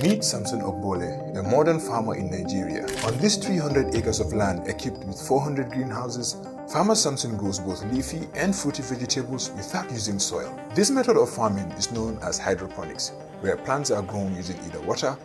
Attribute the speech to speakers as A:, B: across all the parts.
A: Meet Samson Ogbole, a modern farmer in Nigeria. On this 300 acres of land equipped with 400 greenhouses, Farmer Samson grows both leafy and fruity vegetables without using soil. This method of farming is known as hydroponics, where plants are grown using either water,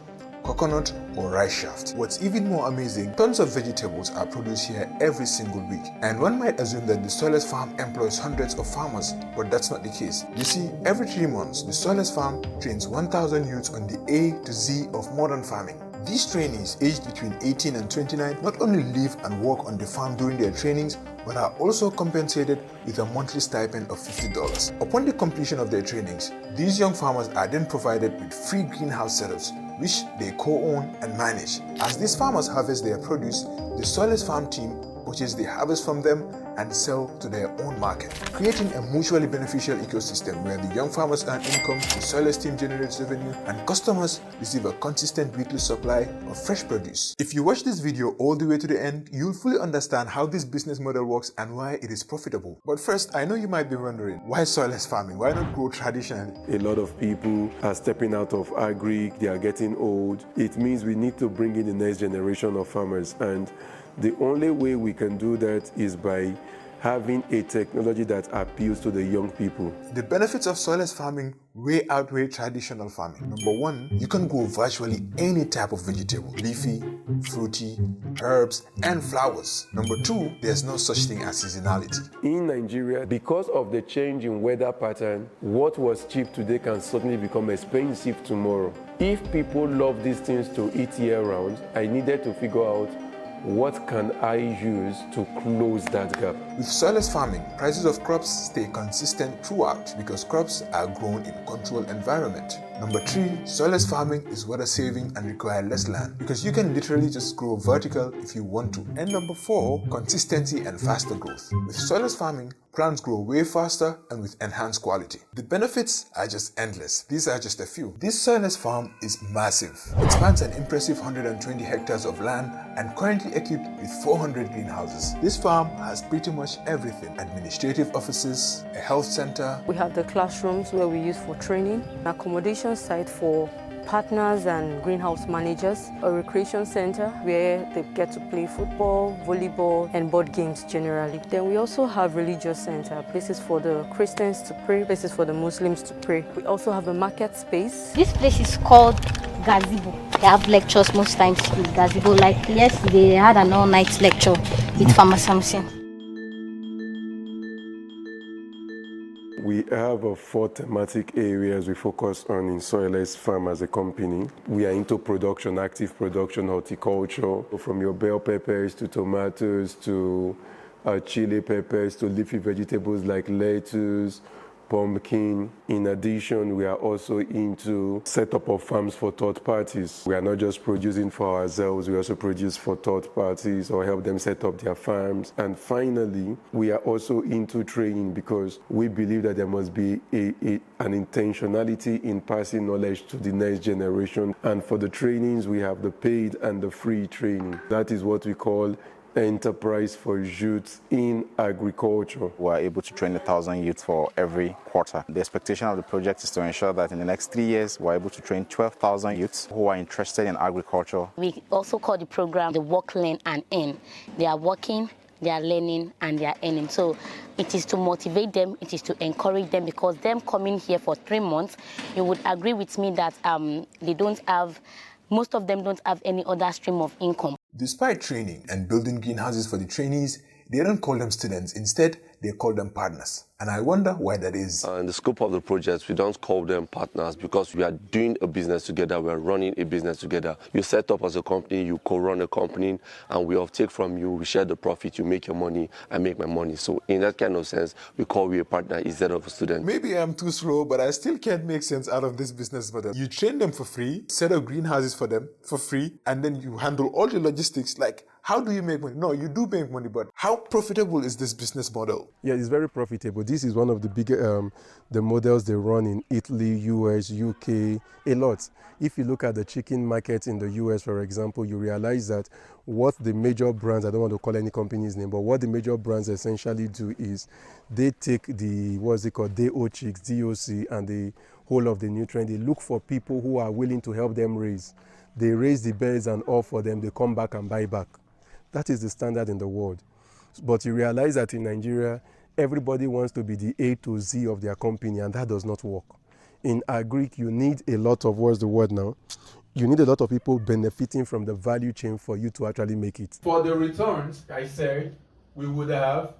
A: coconut or rice shaft. What's even more amazing, tons of vegetables are produced here every single week. And one might assume that the Soilless Farm employs hundreds of farmers, but that's not the case. You see, every 3 months, the Soilless Farm trains 1,000 youths on the A to Z of modern farming. These trainees, aged between 18 and 29, not only live and work on the farm during their trainings, but are also compensated with a monthly stipend of $50. Upon the completion of their trainings, these young farmers are then provided with free greenhouse setups, which they co-own and manage. As these farmers harvest their produce, the Soilless Farm team purchase the harvest from them and sell to their own market, creating a mutually beneficial ecosystem where the young farmers earn income, the Soilless team generates revenue, and customers receive a consistent weekly supply of fresh produce. If you watch this video all the way to the end, you'll fully understand how this business model works and why it is profitable. But first, I know you might be wondering, why soilless farming? Why not grow traditionally?
B: A lot of people are stepping out of agri, they are getting old. It means we need to bring in the next generation of farmers, and the only way we can do that is by having a technology that appeals to the young people.
A: The benefits of soilless farming way outweigh traditional farming. Number one, you can grow virtually any type of vegetable, leafy, fruity, herbs, and flowers. Number two, there's no such thing as seasonality.
B: In Nigeria, because of the change in weather pattern, what was cheap today can suddenly become expensive tomorrow. If people love these things to eat year-round, I needed to figure out what can I use to close that gap?
A: With soilless farming, prices of crops stay consistent throughout because crops are grown in a controlled environment. Number three, soilless farming is water saving and require less land because you can literally just grow vertical if you want to. And number four, consistency and faster growth. With soilless farming, plants grow way faster and with enhanced quality. The benefits are just endless. These are just a few. This soilless farm is massive. It spans an impressive 120 hectares of land and currently equipped with 400 greenhouses. This farm has pretty much everything: administrative offices, a health center.
C: We have the classrooms where we use for training, an accommodation site for partners and greenhouse managers, a recreation center where they get to play football, volleyball, and board games generally. Then we also have religious center, places for the Christians to pray, places for the Muslims to pray. We also have a market space.
D: This place is called gazebo. They have lectures most times in gazebo. Like yesterday, they had an all-night lecture with Farmer Samson.
B: We have 4 thematic areas we focus on in Soilless Farm as a company. We are into production, active production, horticulture, from your bell peppers to tomatoes to chili peppers to leafy vegetables like lettuce, pumpkin. In addition, we are also into setup of farms for third parties. We are not just producing for ourselves, we also produce for third parties or help them set up their farms. And finally, we are also into training because we believe that there must be an intentionality in passing knowledge to the next generation. And for the trainings, we have the paid and the free training. That is what we call enterprise for youth in agriculture.
E: We are able to train 1,000 youths for every quarter. The expectation of the project is to ensure that in the next 3 years, we're able to train 12,000 youths who are interested in agriculture.
D: We also call the program the Work, Learn and Earn. They are working, they are learning, and they are earning. So it is to motivate them, it is to encourage them, because them coming here for 3 months, you would agree with me that most of them don't have any other stream of income.
A: Despite training and building greenhouses for the trainees, they don't call them students. Instead, they call them partners. And I wonder why that is.
F: In the scope of the project, we don't call them partners because we are doing a business together, we are running a business together. You set up as a company, you co-run a company, and we take from you, we share the profit, you make your money, I make my money. So in that kind of sense, we call you a partner instead of a student.
A: Maybe I'm too slow, but I still can't make sense out of this business model. You train them for free, set up greenhouses for them for free, and then you handle all the logistics. Like, how do you make money? No, you do make money, but how profitable is this business model?
B: Yeah, it's very profitable. This is one of the bigger the models they run in Italy, US, UK, a lot. If you look at the chicken market in the US, for example, you realize that what the major brands, I don't want to call any company's name, but what the major brands essentially do is they take the, what's it called, DO chicks, DOC, and they whole of the nutrient. They look for people who are willing to help them raise. They raise the birds and all for them. They come back and buy back. That is the standard in the world. But you realize that in Nigeria, everybody wants to be the A to Z of their company, and that does not work. In agric, you need a lot of, what's the word now? You need a lot of people benefiting from the value chain for you to actually make it.
G: For the returns, I said, we would have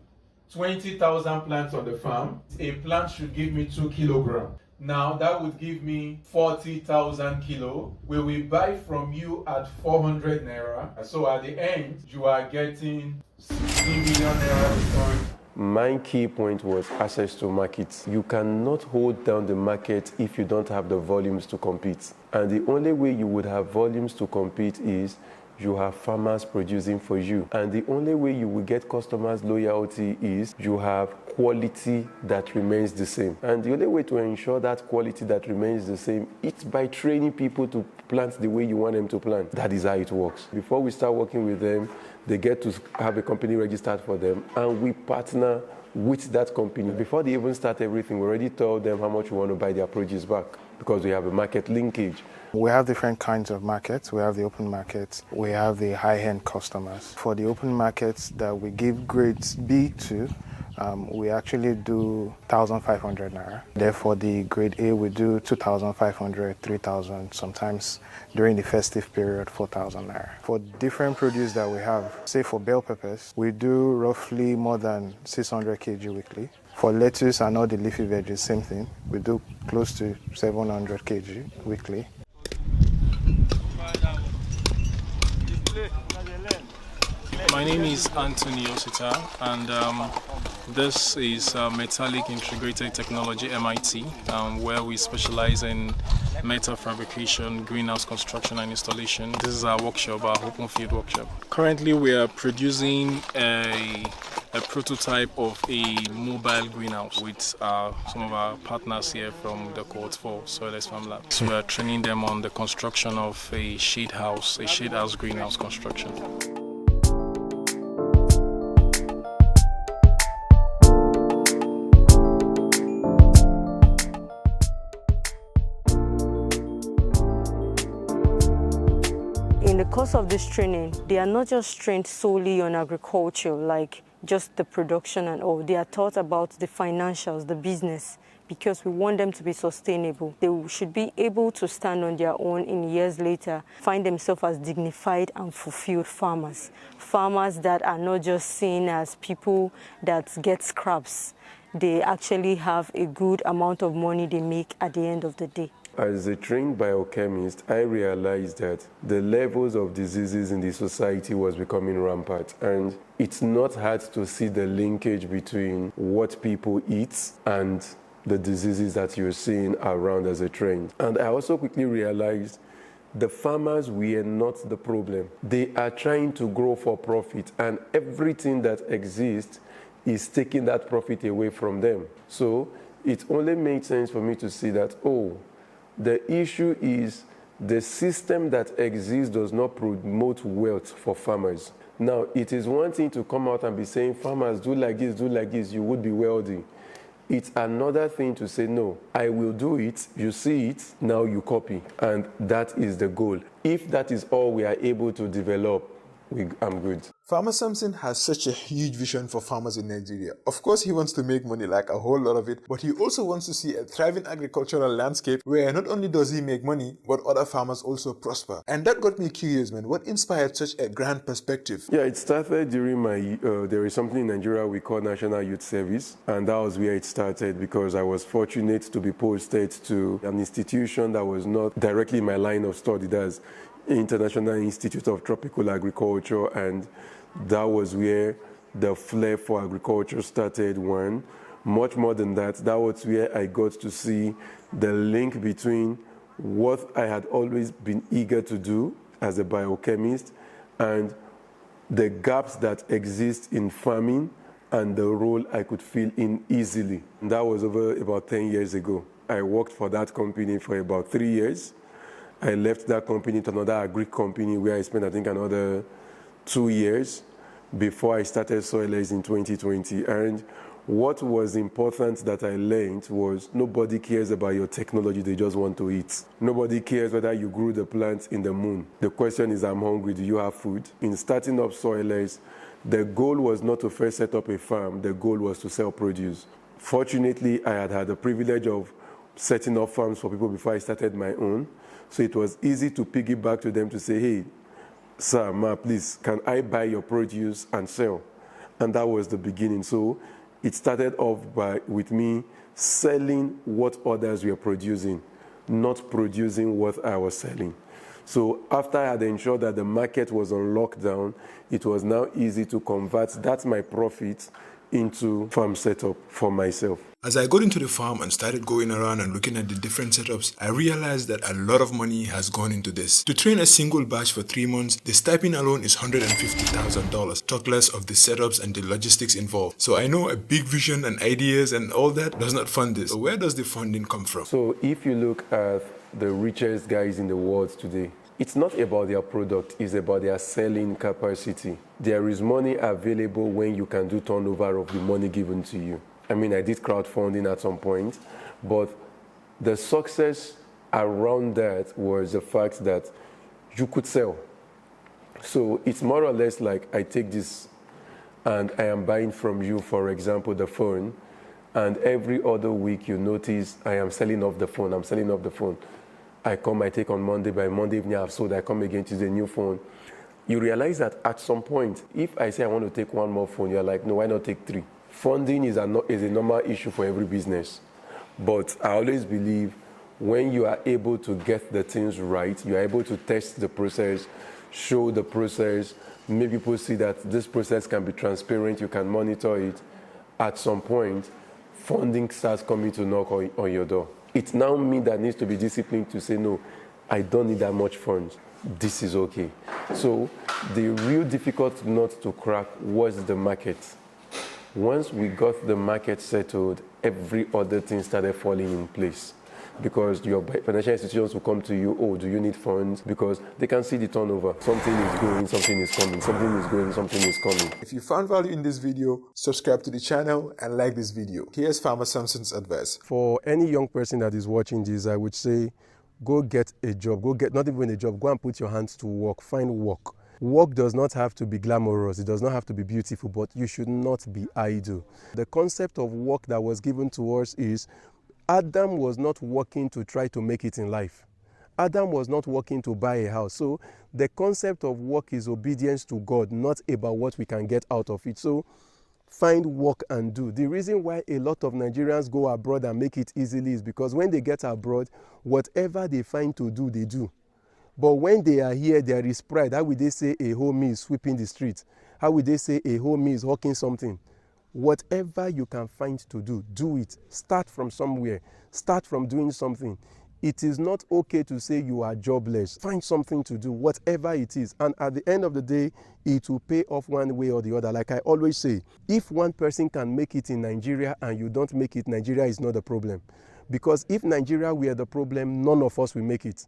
G: 20,000 plants on the farm. A plant should give me 2 kilograms. Now that would give me 40,000 kilo. We will buy from you at 400 naira. So at the end, you are getting 60 million naira return.
B: My key point was access to markets. You cannot hold down the market if you don't have the volumes to compete. And the only way you would have volumes to compete is you have farmers producing for you. And the only way you will get customers' loyalty is you have quality that remains the same. And the only way to ensure that quality that remains the same is by training people to plant the way you want them to plant. That is how it works. Before we start working with them, they get to have a company registered for them, and we partner with that company. Before they even start everything, we already told them how much we want to buy their produce back, because we have a market linkage.
H: We have different kinds of markets. We have the open market. We have the high-end customers. For the open markets that we give grades B to, we actually do 1,500 naira. Therefore, the grade A we do 2,500, 3,000, sometimes during the festive period, 4,000 naira. For different produce that we have, say for bell peppers, we do roughly more than 600 kg weekly. For lettuce and all the leafy veggies, same thing. We do close to 700 kg weekly.
I: My name is Anthony Osita, and this is Metallic Integrated Technology MIT, where we specialize in metal fabrication, greenhouse construction and installation. This is our workshop, our open field workshop. Currently we are producing a prototype of a mobile greenhouse with some of our partners here from the cohort for Soilless Farm Lab. So we are training them on the construction of a shade house greenhouse construction.
C: In the course of this training, they are not just trained solely on agriculture, like just the production and all. They are taught about the financials, the business, because we want them to be sustainable. They should be able to stand on their own in years later, find themselves as dignified and fulfilled farmers. Farmers that are not just seen as people that get scraps. They actually have a good amount of money they make at the end of the day.
B: As a trained biochemist, I realized that the levels of diseases in the society was becoming rampant. And it's not hard to see the linkage between what people eat and the diseases that you're seeing around as a trend. And I also quickly realized the farmers were not the problem. They are trying to grow for profit, and everything that exists is taking that profit away from them. So it only made sense for me to see that, the issue is the system that exists does not promote wealth for farmers. Now, it is one thing to come out and be saying, farmers, do like this, you would be wealthy. It's another thing to say, no, I will do it, you see it, now you copy. And that is the goal. If that is all we are able to develop, I'm good.
A: Farmer Samson has such a huge vision for farmers in Nigeria. Of course, he wants to make money, like a whole lot of it, but he also wants to see a thriving agricultural landscape where not only does he make money, but other farmers also prosper. And that got me curious, man. What inspired such a grand perspective?
B: Yeah, it started during there is something in Nigeria we call National Youth Service, and that was where it started because I was fortunate to be posted to an institution that was not directly my line of study. That's International Institute of Tropical Agriculture, and that was where the flair for agriculture started. One, much more than that, that was where I got to see the link between what I had always been eager to do as a biochemist and the gaps that exist in farming and the role I could fill in easily. And that was over about 10 years ago. I worked for that company for about 3 years. I left that company to another agri company where I spent, I think, another 2 years before I started Soilless in 2020. And What was important that I learned was nobody cares about your technology, they just want to eat. Nobody cares whether you grew the plant in the moon. The question is, I'm hungry, do you have food? In starting up Soilless, the goal was not to first set up a farm, the goal was to sell produce. Fortunately, I had the privilege of setting up farms for people before I started my own. So it was easy to piggyback to them to say, hey, sir, ma, please, can I buy your produce and sell? And that was the beginning. So it started off with me selling what others were producing, not producing what I was selling. So after I had ensured that the market was on lockdown, it was now easy to convert that my profit into farm setup for myself.
A: As I got into the farm and started going around and looking at the different setups, I realized that a lot of money has gone into this. To train a single batch for 3 months, the stipend alone is $150,000. Talk less of the setups and the logistics involved. So I know a big vision and ideas and all that does not fund this. So where does the funding come from?
B: So if you look at the richest guys in the world today, it's not about their product, it's about their selling capacity. There is money available when you can do turnover of the money given to you. I mean, I did crowdfunding at some point, but the success around that was the fact that you could sell. So it's more or less like I take this and I am buying from you, for example, the phone, and every other week you notice I am selling off the phone, I'm selling off the phone. I come, I take on Monday, by Monday evening I've sold, I come again to the new phone. You realize that at some point, if I say I want to take one more phone, you're like, no, why not take 3? Funding is a normal issue for every business. But I always believe when you are able to get the things right, you are able to test the process, show the process, make people see that this process can be transparent, you can monitor it. At some point, funding starts coming to knock on your door. It's now me that needs to be disciplined to say, no, I don't need that much funds. This is okay. So the real difficult nut to crack was the market. Once we got the market settled, every other thing started falling in place. Because your financial institutions will come to you, oh, do you need funds? Because they can see the turnover. Something is going, something is coming. Something is going, something is coming.
A: If you found value in this video, subscribe to the channel and like this video. Here's Farmer Samson's advice.
B: For any young person that is watching this, I would say, go get a job. Not even a job, go and put your hands to work. Find work. Work does not have to be glamorous, it does not have to be beautiful, but you should not be idle. The concept of work that was given to us is Adam was not working to try to make it in life. Adam was not working to buy a house. So the concept of work is obedience to God, not about what we can get out of it. So find work and do. The reason why a lot of Nigerians go abroad and make it easily is because when they get abroad, whatever they find to do, they do. But when they are here, there is pride. How would they say a homie is sweeping the street? How would they say a homie is hawking something? Whatever you can find to do, do it. Start from somewhere. Start from doing something. It is not okay to say you are jobless. Find something to do, whatever it is. And at the end of the day, it will pay off one way or the other. Like I always say, if one person can make it in Nigeria and you don't make it, Nigeria is not the problem. Because if Nigeria were the problem, none of us will make it.